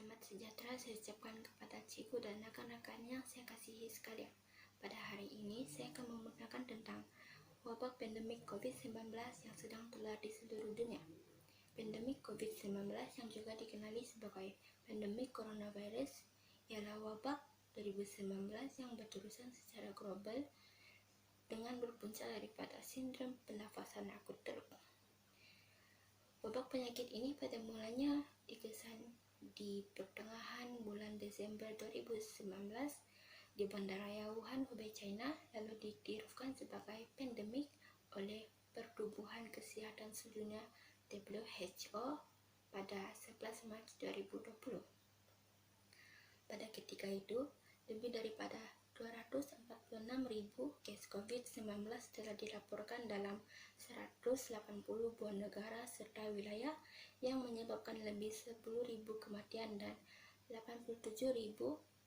selamat sejahtera saya ucapkan kepada cikgu dan rekan-rekan yang saya kasihi sekalian. Pada hari ini, saya akan membicarakan tentang wabak pandemik COVID-19 yang sedang tular di seluruh dunia. Pandemik COVID-19 yang juga dikenali sebagai pandemik coronavirus ialah wabak 2019 yang berterusan secara global dengan berpunca daripada sindrom pernafasan akut teruk. Wabak penyakit ini pada mulanya dikesan di pertengahan bulan Desember 2019 di Bandaraya Wuhan, Hubei, China, lalu diiktirafkan sebagai pandemik oleh Pertubuhan Kesihatan Sedunia WHO pada 11 Mac 2020. Pada ketika itu, lebih daripada 246.000 kes COVID-19 telah dilaporkan dalam 180 buah negara serta wilayah yang menyebabkan lebih 10.000 kematian dan 87.000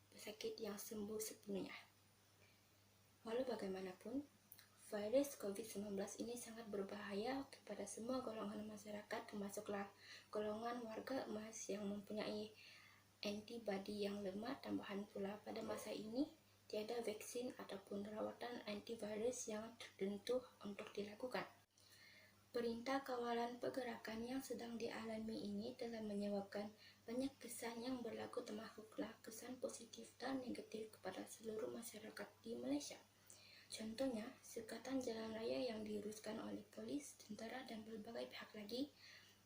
pesakit yang sembuh sepenuhnya. Walau bagaimanapun, virus COVID-19 ini sangat berbahaya kepada semua golongan masyarakat, termasuklah golongan warga emas yang mempunyai antibodi yang lemah. Tambahan pula, pada masa ini tiada vaksin ataupun rawatan antivirus yang tertentu untuk dilakukan. Perintah kawalan pergerakan yang sedang dialami ini telah menyebabkan banyak kesan yang berlaku, termasuklah kesan positif dan negatif kepada seluruh masyarakat di Malaysia. Contohnya, sekatan jalan raya yang diuruskan oleh polis, tentera dan berbagai pihak lagi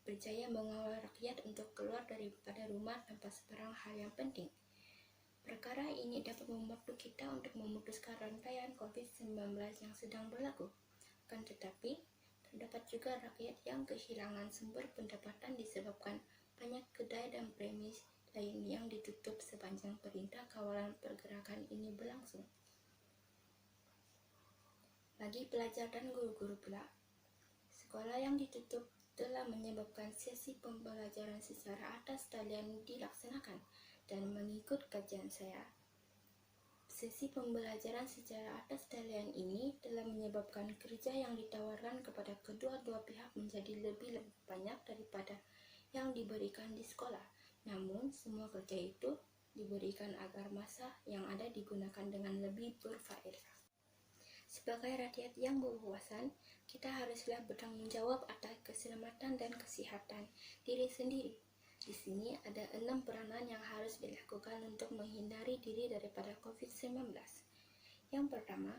berjaya mengawal rakyat untuk keluar daripada rumah tanpa sebarang hal yang penting. Perkara ini dapat membantu kita untuk memutuskan rantaian COVID-19 yang sedang berlaku. Akan tetapi, terdapat juga rakyat yang kehilangan sumber pendapatan disebabkan banyak kedai dan premis lain yang ditutup sepanjang perintah kawalan pergerakan ini berlangsung. Bagi pelajar dan guru-guru pula, sekolah yang ditutup telah menyebabkan sesi pembelajaran secara atas talian dilaksanakan. Dan mengikut kajian saya, sesi pembelajaran secara atas talian ini telah menyebabkan kerja yang ditawarkan kepada kedua-dua pihak menjadi lebih banyak daripada yang diberikan di sekolah. Namun, semua kerja itu diberikan agar masa yang ada digunakan dengan lebih berfaedah. Sebagai rakyat yang berwawasan, kita haruslah bertanggung jawab atas keselamatan dan kesihatan diri sendiri. Di sini ada 6 peranan yang harus dilakukan untuk menghindari diri daripada COVID-19. Yang pertama,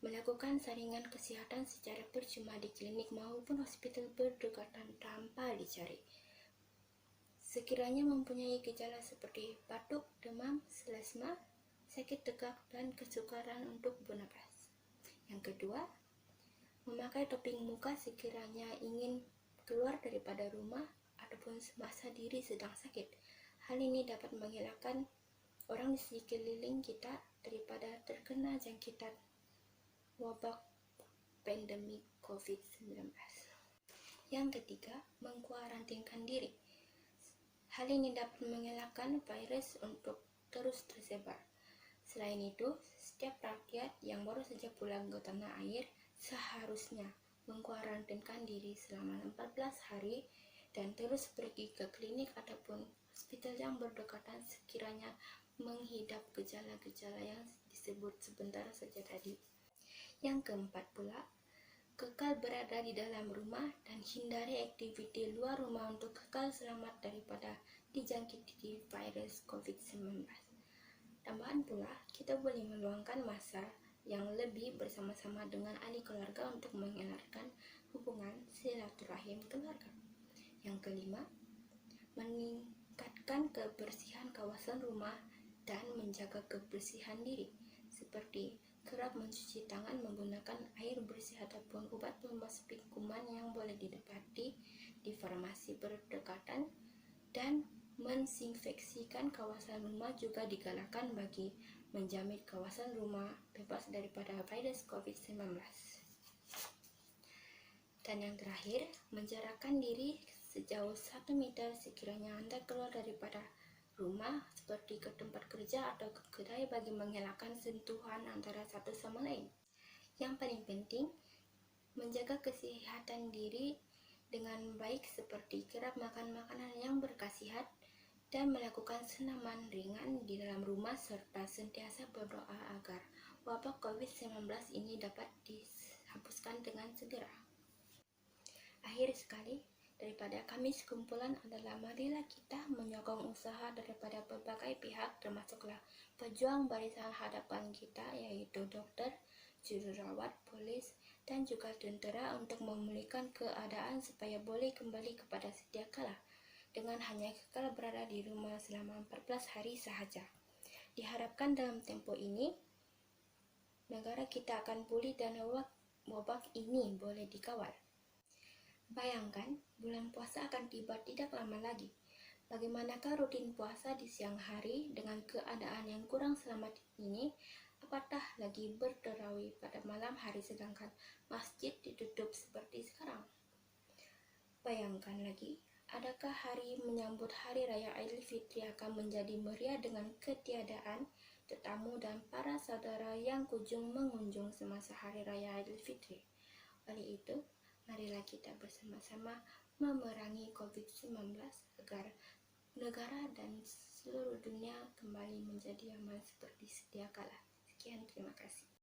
melakukan saringan kesihatan secara percuma di klinik maupun hospital berdekatan tanpa dicari. Sekiranya mempunyai gejala seperti batuk, demam, selesma, sakit tegak, dan kesukaran untuk bernapas. Yang kedua, memakai topping muka sekiranya ingin keluar daripada rumah ataupun semasa diri sedang sakit. Hal ini dapat mengelakkan orang di sekeliling kita daripada terkena jangkitan wabak pandemik COVID-19. Yang ketiga, mengkuarantinkan diri. Hal ini dapat mengelakkan virus untuk terus tersebar. Selain itu, setiap rakyat yang baru saja pulang ke tanah air seharusnya mengkuarantinkan diri selama 14 hari dan terus pergi ke klinik ataupun hospital yang berdekatan sekiranya menghidap gejala-gejala yang disebut sebentar saja tadi. Yang keempat pula, kekal berada di dalam rumah dan hindari aktiviti luar rumah untuk kekal selamat daripada dijangkiti virus COVID-19. Tambahan pula, kita boleh meluangkan masa yang lebih bersama-sama dengan ahli keluarga untuk mengeratkan hubungan silaturahim keluarga. Yang kelima, meningkatkan kebersihan kawasan rumah dan menjaga kebersihan diri, seperti kerap mencuci tangan menggunakan air bersih ataupun obat pembasmi kuman yang boleh didapati di farmasi berdekatan, dan mensinfeksikan kawasan rumah juga digalakkan bagi menjamin kawasan rumah bebas daripada virus COVID-19. Dan yang terakhir, menjarakkan diri sejauh 1 meter sekiranya Anda keluar daripada rumah seperti ke tempat kerja atau ke kedai bagi mengelakkan sentuhan antara satu sama lain. Yang paling penting, menjaga kesehatan diri dengan baik seperti kerap makan makanan yang berkhasiat dan melakukan senaman ringan di dalam rumah serta sentiasa berdoa agar wabah COVID-19 ini dapat dihapuskan dengan segera. Akhir sekali, daripada kami sekumpulan adalah marilah kita menyokong usaha daripada berbagai pihak termasuklah pejuang barisan hadapan kita yaitu dokter, jururawat, polis, dan juga tentera untuk memulihkan keadaan supaya boleh kembali kepada sedia kala dengan hanya kekal berada di rumah selama 14 hari sahaja. Diharapkan dalam tempo ini, negara kita akan pulih dan wabah ini boleh dikawal. Bayangkan, bulan puasa akan tiba tidak lama lagi. Bagaimanakah rutin puasa di siang hari dengan keadaan yang kurang selamat ini? Apatah lagi bertarawih pada malam hari sedangkan masjid ditutup seperti sekarang? Bayangkan lagi, adakah hari menyambut Hari Raya Idul Fitri akan menjadi meriah dengan ketiadaan tetamu dan para saudara yang mengunjung semasa Hari Raya Idul Fitri? Oleh itu, marilah kita bersama-sama memerangi COVID-19 agar negara dan seluruh dunia kembali menjadi aman seperti sedia kala. Sekian, terima kasih.